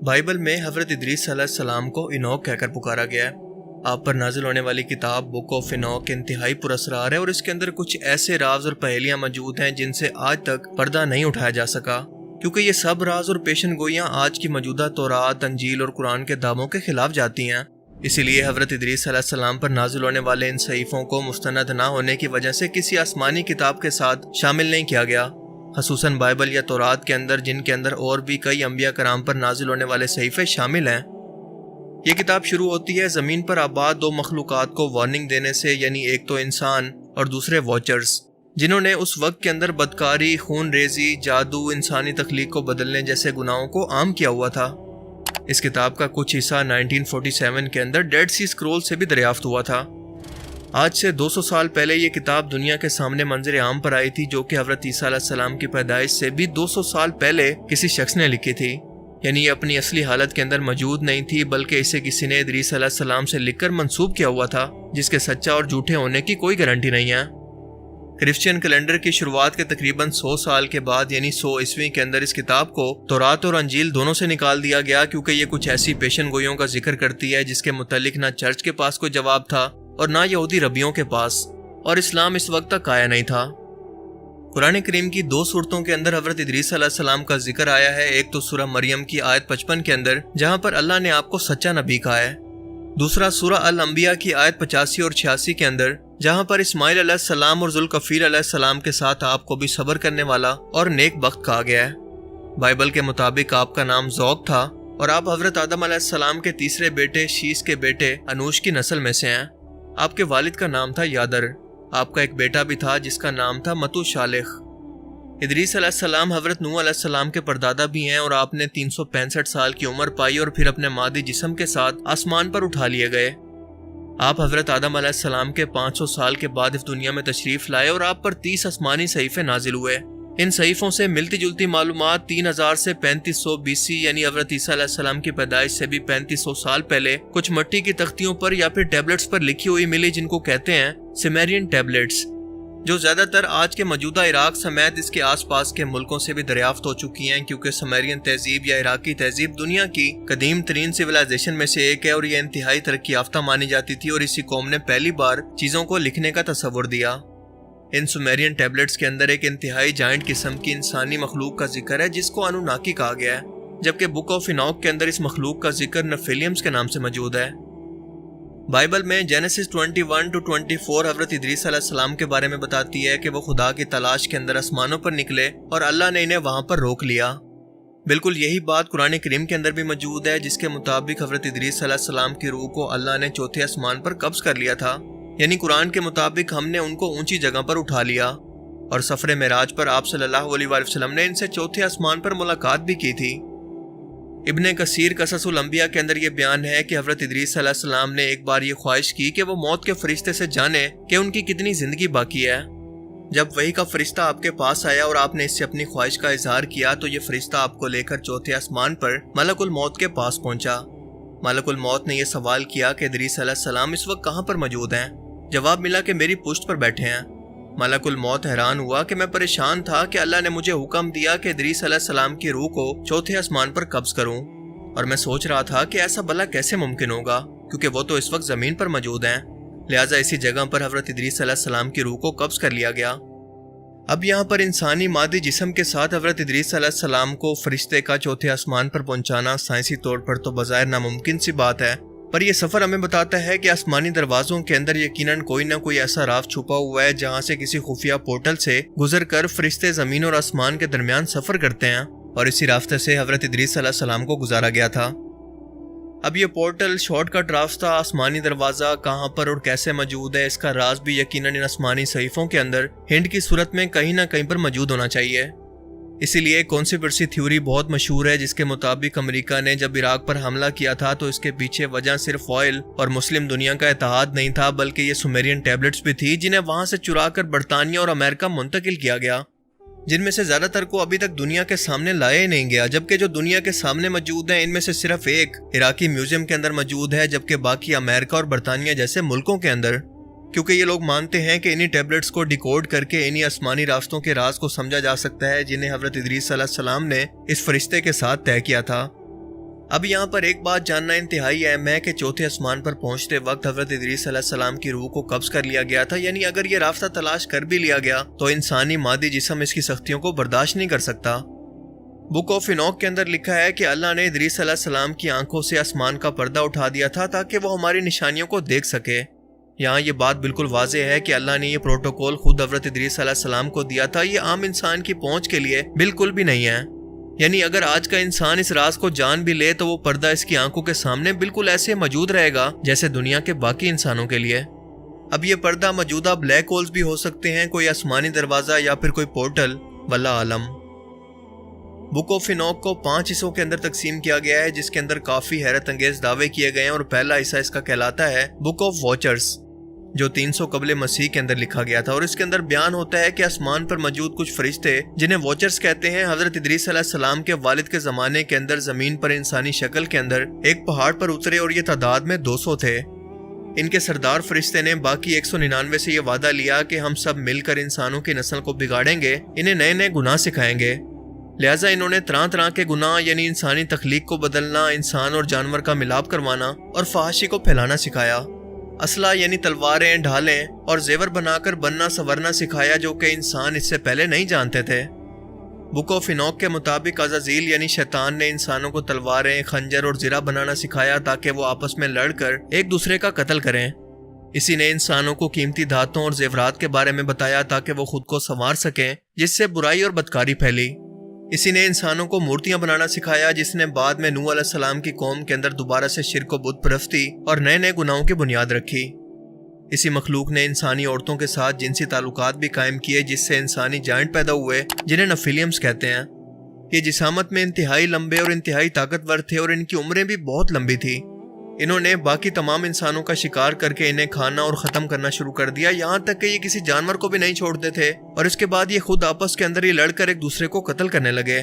Bible میں حضرت ادریس علیہ السلام کو انوک کہہ کر پکارا گیا ہے۔ آپ پر نازل ہونے والی کتاب بک آف انوک انتہائی پراسرار ہے اور اس کے اندر کچھ ایسے راز اور پہیلیاں موجود ہیں جن سے آج تک پردہ نہیں اٹھایا جا سکا، کیونکہ یہ سب راز اور پیشن گوئیاں آج کی موجودہ تورات، انجیل اور قرآن کے دعووں کے خلاف جاتی ہیں۔ اسی لیے حضرت ادریس علیہ السلام پر نازل ہونے والے ان صحیفوں کو مستند نہ ہونے کی وجہ سے کسی آسمانی کتاب کے ساتھ شامل نہیں کیا گیا، خصوصاً بائبل یا تورات کے اندر، جن کے اندر اور بھی کئی انبیاء کرام پر نازل ہونے والے صحیفے شامل ہیں۔ یہ کتاب شروع ہوتی ہے زمین پر آباد دو مخلوقات کو وارننگ دینے سے، یعنی ایک تو انسان اور دوسرے واچرز، جنہوں نے اس وقت کے اندر بدکاری، خون ریزی، جادو، انسانی تخلیق کو بدلنے جیسے گناہوں کو عام کیا ہوا تھا۔ اس کتاب کا کچھ حصہ 1947 کے اندر ڈیڈ سی اسکرول سے بھی دریافت ہوا تھا۔ آج سے 200 سال پہلے یہ کتاب دنیا کے سامنے منظر عام پر آئی تھی، جو کہ حضرت عیسیٰ علیہ السلام کی پیدائش سے بھی 200 سال پہلے کسی شخص نے لکھی تھی، یعنی یہ اپنی اصلی حالت کے اندر موجود نہیں تھی، بلکہ اسے کسی نے ادریس علیہ السلام سے لکھ کر منسوب کیا ہوا تھا، جس کے سچا اور جھوٹے ہونے کی کوئی گارنٹی نہیں ہے۔ کرسچین کیلنڈر کی شروعات کے تقریباً 100 سال کے بعد، یعنی 100 عیسوی کے اندر اس کتاب کو تورات اور انجیل دونوں سے نکال دیا گیا، کیونکہ یہ کچھ ایسی پیشن گوئیوں کا ذکر کرتی ہے جس کے متعلق نہ چرچ کے پاس کوئی جواب تھا اور نہ یہودی ربیوں کے پاس، اور اسلام اس وقت تک آیا نہیں تھا۔ قرآن کریم کی 2 صورتوں کے اندر حضرت ادریس علیہ السلام کا ذکر آیا ہے، ایک تو سورہ مریم کی آیت 55 کے اندر، جہاں پر اللہ نے آپ کو سچا نبی کہا ہے، دوسرا سورہ الانبیاء کی آیت 85 اور 86 کے اندر، جہاں پر اسماعیل علیہ السلام اور ذوالکفیل علیہ السلام کے ساتھ آپ کو بھی صبر کرنے والا اور نیک بخت کہا گیا ہے۔ بائبل کے مطابق آپ کا نام ذوق تھا اور آپ حضرت آدم علیہ السلام کے تیسرے بیٹے شیس کے بیٹے انوش کی نسل میں سے ہیں۔ آپ کے والد کا نام تھا یادر۔ آپ کا ایک بیٹا بھی تھا جس کا نام تھا متو شالخ۔ ادریس علیہ السلام حضرت نوح علیہ السلام کے پردادا بھی ہیں اور آپ نے 365 سال کی عمر پائی اور پھر اپنے مادی جسم کے ساتھ آسمان پر اٹھا لیے گئے۔ آپ حضرت آدم علیہ السلام کے 500 سال کے بعد اس دنیا میں تشریف لائے اور آپ پر 30 آسمانی صحیفے نازل ہوئے۔ ان صحیفوں سے ملتی جلتی معلومات 3000 سے 3500 BC، یعنی حضرت عیسیٰ علیہ السلام کی پیدائش سے بھی 3500 سال پہلے کچھ مٹی کی تختیوں پر یا پھر ٹیبلٹس پر لکھی ہوئی ملی، جن کو کہتے ہیں سمیرین ٹیبلٹس، جو زیادہ تر آج کے موجودہ عراق سمیت اس کے آس پاس کے ملکوں سے بھی دریافت ہو چکی ہیں، کیونکہ سمیرین تہذیب یا عراقی تہذیب دنیا کی قدیم ترین سویلائزیشن میں سے ایک ہے اور یہ انتہائی ترقی یافتہ مانی جاتی تھی، اور اسی قوم نے پہلی بار چیزوں کو لکھنے کا تصور دیا۔ ان سمیرین ٹیبلٹس کے اندر ایک انتہائی جائنٹ قسم کی انسانی مخلوق کا ذکر ہے جس کو انوناکی کہا گیا ہے، جبکہ بک آف انوک کے اندر اس مخلوق کا ذکر نفیلیمز کے نام سے موجود ہے۔ بائبل میں جینیسس 21-24 حضرت ادریس علیہ السلام کے بارے میں بتاتی ہے کہ وہ خدا کی تلاش کے اندر آسمانوں پر نکلے اور اللہ نے انہیں وہاں پر روک لیا۔ بالکل یہی بات قرآن کریم کے اندر بھی موجود ہے، جس کے مطابق حضرت ادریس علیہ السلام کی روح کو اللہ نے چوتھے آسمان پر قبض کر لیا تھا، یعنی قرآن کے مطابق ہم نے ان کو اونچی جگہ پر اٹھا لیا، اور سفر معراج پر آپ صلی اللہ علیہ وآلہ وسلم نے ان سے چوتھے آسمان پر ملاقات بھی کی تھی۔ ابن کثیر قصص الانبیاء کے اندر یہ بیان ہے کہ حضرت ادریس علیہ السلام نے ایک بار یہ خواہش کی کہ وہ موت کے فرشتے سے جانے کہ ان کی کتنی زندگی باقی ہے۔ جب وحی کا فرشتہ آپ کے پاس آیا اور آپ نے اس سے اپنی خواہش کا اظہار کیا تو یہ فرشتہ آپ کو لے کر چوتھے آسمان پر ملک الموت کے پاس پہنچا۔ ملک الموت نے یہ سوال کیا کہ ادریس علیہ السلام اس وقت کہاں پر موجود ہیں؟ جواب ملا کہ میری پشت پر بیٹھے ہیں۔ ملک الموت حیران ہوا کہ میں پریشان تھا کہ اللہ نے مجھے حکم دیا کہ ادریس علیہ السلام کی روح کو چوتھے آسمان پر قبض کروں، اور میں سوچ رہا تھا کہ ایسا بھلا کیسے ممکن ہوگا، کیونکہ وہ تو اس وقت زمین پر موجود ہیں۔ لہٰذا اسی جگہ پر حضرت ادریس علیہ السلام کی روح کو قبض کر لیا گیا۔ اب یہاں پر انسانی مادی جسم کے ساتھ حضرت ادریس علیہ السلام کو فرشتے کا چوتھے آسمان پر پہنچانا سائنسی طور پر تو بظاہر ناممکن سی بات ہے، پر یہ سفر ہمیں بتاتا ہے کہ آسمانی دروازوں کے اندر یقیناً کوئی نہ کوئی ایسا راز چھپا ہوا ہے جہاں سے کسی خفیہ پورٹل سے گزر کر فرشتے زمین اور آسمان کے درمیان سفر کرتے ہیں، اور اسی راستے سے حضرت ادریس علیہ السلام کو گزارا گیا تھا۔ اب یہ پورٹل، شارٹ کٹ راستہ، آسمانی دروازہ کہاں پر اور کیسے موجود ہے، اس کا راز بھی یقیناً ان آسمانی صحیفوں کے اندر ہنٹ کی صورت میں کہیں نہ کہیں پر موجود ہونا چاہیے۔ اسی لیے کانسپیرسی تھیوری بہت مشہور ہے، جس کے مطابق امریکہ نے جب عراق پر حملہ کیا تھا تو اس کے پیچھے وجہ صرف آئل اور مسلم دنیا کا اتحاد نہیں تھا، بلکہ یہ سمیرین ٹیبلٹس بھی تھی جنہیں وہاں سے چرا کر برطانیہ اور امریکہ منتقل کیا گیا، جن میں سے زیادہ تر کو ابھی تک دنیا کے سامنے لایا ہی نہیں گیا، جبکہ جو دنیا کے سامنے موجود ہیں ان میں سے صرف ایک عراقی میوزیم کے اندر موجود ہے، جبکہ باقی امریکہ اور برطانیہ جیسے ملکوں کے اندر، کیونکہ یہ لوگ مانتے ہیں کہ انہی ٹیبلٹس کو ڈیکوڈ کر کے انہی آسمانی راستوں کے راز کو سمجھا جا سکتا ہے جنہیں حضرت ادریس علیہ السلام نے اس فرشتے کے ساتھ طے کیا تھا۔ اب یہاں پر ایک بات جاننا انتہائی اہم ہے کہ چوتھے آسمان پر پہنچتے وقت حضرت ادریس علیہ السلام کی روح کو قبض کر لیا گیا تھا، یعنی اگر یہ راستہ تلاش کر بھی لیا گیا تو انسانی مادی جسم اس کی سختیوں کو برداشت نہیں کر سکتا۔ بک آف انوک کے اندر لکھا ہے کہ اللہ نے ادریس علیہ السلام کی آنکھوں سے آسمان کا پردہ اٹھا دیا تھا تاکہ وہ ہماری نشانیوں کو دیکھ سکے۔ یہاں یہ بات بالکل واضح ہے کہ اللہ نے یہ پروٹوکول خود حضرت ادریس علیہ السلام کو دیا تھا، یہ عام انسان کی پہنچ کے لیے بالکل بھی نہیں ہے۔ یعنی اگر آج کا انسان اس راز کو جان بھی لے تو وہ پردہ اس کی آنکھوں کے سامنے بالکل ایسے موجود رہے گا جیسے دنیا کے باقی انسانوں کے لیے۔ اب یہ پردہ موجودہ بلیک ہولز بھی ہو سکتے ہیں، کوئی آسمانی دروازہ یا پھر کوئی پورٹل، واللہ عالم۔ بک آف انوک کو 5 حصوں کے اندر تقسیم کیا گیا ہے، جس کے اندر کافی حیرت انگیز دعوے کیے گئے ہیں، اور پہلا حصہ اس کا کہلاتا ہے بک آف واچرز، جو 300 قبل مسیح کے اندر لکھا گیا تھا، اور اس کے اندر بیان ہوتا ہے کہ آسمان پر موجود کچھ فرشتے جنہیں واچرز کہتے ہیں، حضرت ادریس علیہ السلام کے والد کے زمانے کے اندر زمین پر انسانی شکل کے اندر ایک پہاڑ پر اترے، اور یہ تعداد میں 200 تھے۔ ان کے سردار فرشتے نے باقی 199 سے یہ وعدہ لیا کہ ہم سب مل کر انسانوں کی نسل کو بگاڑیں گے، انہیں نئے نئے گناہ سکھائیں گے۔ لہٰذا انہوں نے طرح طرح کے گناہ، یعنی انسانی تخلیق کو بدلنا، انسان اور جانور کا ملاپ کروانا، اور فحاشی کو پھیلانا سکھایا۔ اسلحہ یعنی تلواریں، ڈھالیں اور زیور بنا کر بننا سنورنا سکھایا، جو کہ انسان اس سے پہلے نہیں جانتے تھے۔ بک آف انوک کے مطابق عزازیل یعنی شیطان نے انسانوں کو تلواریں، خنجر اور زرہ بنانا سکھایا تاکہ وہ آپس میں لڑ کر ایک دوسرے کا قتل کریں۔ اسی نے انسانوں کو قیمتی دھاتوں اور زیورات کے بارے میں بتایا تاکہ وہ خود کو سنوار سکیں، جس سے برائی اور بدکاری پھیلی۔ اسی نے انسانوں کو مورتیاں بنانا سکھایا، جس نے بعد میں نوح علیہ السلام کی قوم کے اندر دوبارہ سے شرک و بت پرستی اور نئے نئے گناہوں کی بنیاد رکھی۔ اسی مخلوق نے انسانی عورتوں کے ساتھ جنسی تعلقات بھی قائم کیے، جس سے انسانی جائنٹ پیدا ہوئے، جنہیں نفیلیمز کہتے ہیں۔ یہ جسامت میں انتہائی لمبے اور انتہائی طاقتور تھے، اور ان کی عمریں بھی بہت لمبی تھی۔ انہوں نے باقی تمام انسانوں کا شکار کر کے انہیں کھانا اور ختم کرنا شروع کر دیا، یہاں تک کہ یہ کسی جانور کو بھی نہیں چھوڑتے تھے، اور اس کے بعد یہ خود آپس کے اندر ہی لڑ کر ایک دوسرے کو قتل کرنے لگے۔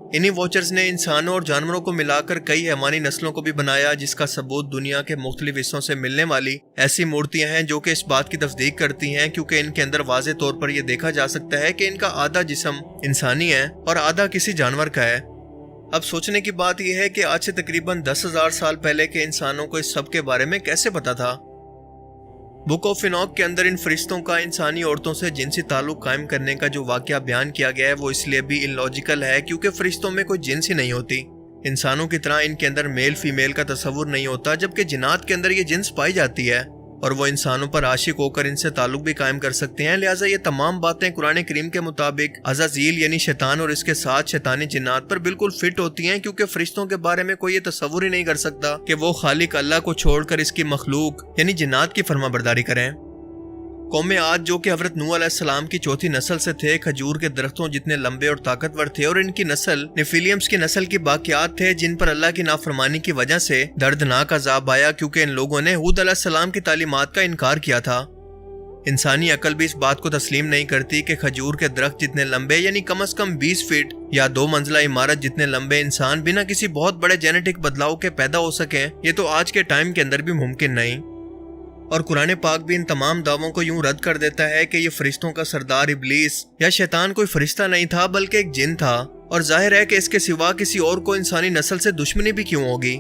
انہی واچرز نے انسانوں اور جانوروں کو ملا کر کئی حیوانی نسلوں کو بھی بنایا، جس کا ثبوت دنیا کے مختلف حصوں سے ملنے والی ایسی مورتیاں ہیں جو کہ اس بات کی تصدیق کرتی ہیں، کیونکہ ان کے اندر واضح طور پر یہ دیکھا جا سکتا ہے کہ ان کا آدھا جسم انسانی ہے اور آدھا کسی جانور کا ہے۔ اب سوچنے کی بات یہ ہے کہ آج سے تقریباً 10,000 سال پہلے کے انسانوں کو اس سب کے بارے میں کیسے پتا تھا؟ بک آف انوک کے اندر ان فرشتوں کا انسانی عورتوں سے جنسی تعلق قائم کرنے کا جو واقعہ بیان کیا گیا ہے وہ اس لیے بھی انلاجیکل ہے کیونکہ فرشتوں میں کوئی جنس ہی نہیں ہوتی۔ انسانوں کی طرح ان کے اندر میل فیمیل کا تصور نہیں ہوتا، جبکہ جنات کے اندر یہ جنس پائی جاتی ہے، اور وہ انسانوں پر عاشق ہو کر ان سے تعلق بھی قائم کر سکتے ہیں۔ لہٰذا یہ تمام باتیں قرآن کریم کے مطابق عزازیل یعنی شیطان اور اس کے ساتھ شیطانی جنات پر بالکل فٹ ہوتی ہیں، کیونکہ فرشتوں کے بارے میں کوئی یہ تصور ہی نہیں کر سکتا کہ وہ خالق اللہ کو چھوڑ کر اس کی مخلوق یعنی جنات کی فرما برداری کریں۔ قوم عاد جو کہ حضرت نوح علیہ السلام کی چوتھی نسل سے تھے، کھجور کے درختوں جتنے لمبے اور طاقتور تھے، اور ان کی نسل نیفیلیمز کی نسل کی باقیات تھے جن پر اللہ کی نافرمانی کی وجہ سے دردناک عذاب آیا، کیونکہ ان لوگوں نے ہود علیہ السلام کی تعلیمات کا انکار کیا تھا۔ انسانی عقل بھی اس بات کو تسلیم نہیں کرتی کہ کھجور کے درخت جتنے لمبے یعنی کم از کم 20 فٹ یا 2 منزلہ عمارت جتنے لمبے انسان بنا کسی بہت بڑے جینیٹک بدلاؤ کے پیدا ہو سکیں، یہ تو آج کے ٹائم کے اندر بھی ممکن نہیں۔ اور قرآن پاک بھی ان تمام دعووں کو یوں رد کر دیتا ہے کہ یہ فرشتوں کا سردار ابلیس یا شیطان کوئی فرشتہ نہیں تھا بلکہ ایک جن تھا، اور ظاہر ہے کہ اس کے سوا کسی اور کو انسانی نسل سے دشمنی بھی کیوں ہوگی۔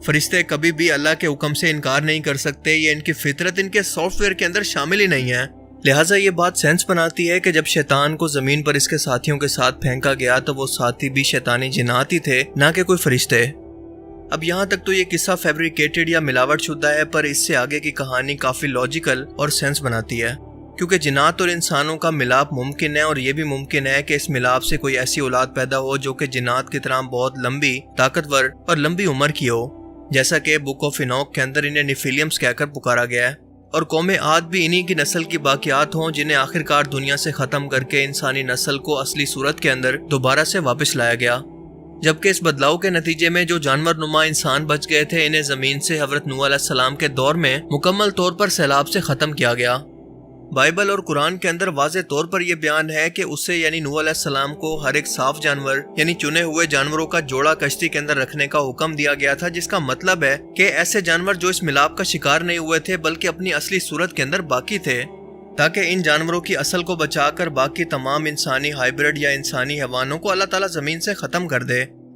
فرشتے کبھی بھی اللہ کے حکم سے انکار نہیں کر سکتے، یہ ان کی فطرت ان کے سافٹ ویئر کے اندر شامل ہی نہیں ہے۔ لہٰذا یہ بات سینس بناتی ہے کہ جب شیطان کو زمین پر اس کے ساتھیوں کے ساتھ پھینکا گیا تو وہ ساتھی بھی شیطانی جنات ہی تھے، نہ کہ کوئی فرشتے۔ اب یہاں تک تو یہ قصہ فیبریکیٹڈ یا ملاوٹ شدہ ہے، پر اس سے آگے کی کہانی کافی لاجیکل اور سینس بناتی ہے، کیونکہ جنات اور انسانوں کا ملاپ ممکن ہے، اور یہ بھی ممکن ہے کہ اس ملاپ سے کوئی ایسی اولاد پیدا ہو جو کہ جنات کی طرح بہت لمبی، طاقتور اور لمبی عمر کی ہو، جیسا کہ بک آف انوک کے اندر انہیں نیفیلیمز کہہ کر پکارا گیا ہے، اور قوم عاد بھی انہی کی نسل کی باقیات ہوں جنہیں آخرکار دنیا سے ختم کر کے انسانی نسل کو اصلی صورت کے اندر دوبارہ سے واپس لایا گیا۔ جبکہ اس بدلاؤ کے نتیجے میں جو جانور نما انسان بچ گئے تھے، انہیں زمین سے حضرت نوح علیہ السلام کے دور میں مکمل طور پر سیلاب سے ختم کیا گیا۔ بائبل اور قرآن کے اندر واضح طور پر یہ بیان ہے کہ اسے یعنی نوح علیہ السلام کو ہر ایک صاف جانور یعنی چنے ہوئے جانوروں کا جوڑا کشتی کے اندر رکھنے کا حکم دیا گیا تھا، جس کا مطلب ہے کہ ایسے جانور جو اس ملاپ کا شکار نہیں ہوئے تھے بلکہ اپنی اصلی صورت کے اندر باقی تھے، تاکہ ان جانوروں کی اصل کو بچا کر باقی تمام انسانی ہائبرڈ یا انسانی حیوانوں کو اللہ تعالیٰ زمین سے ختم کر دے۔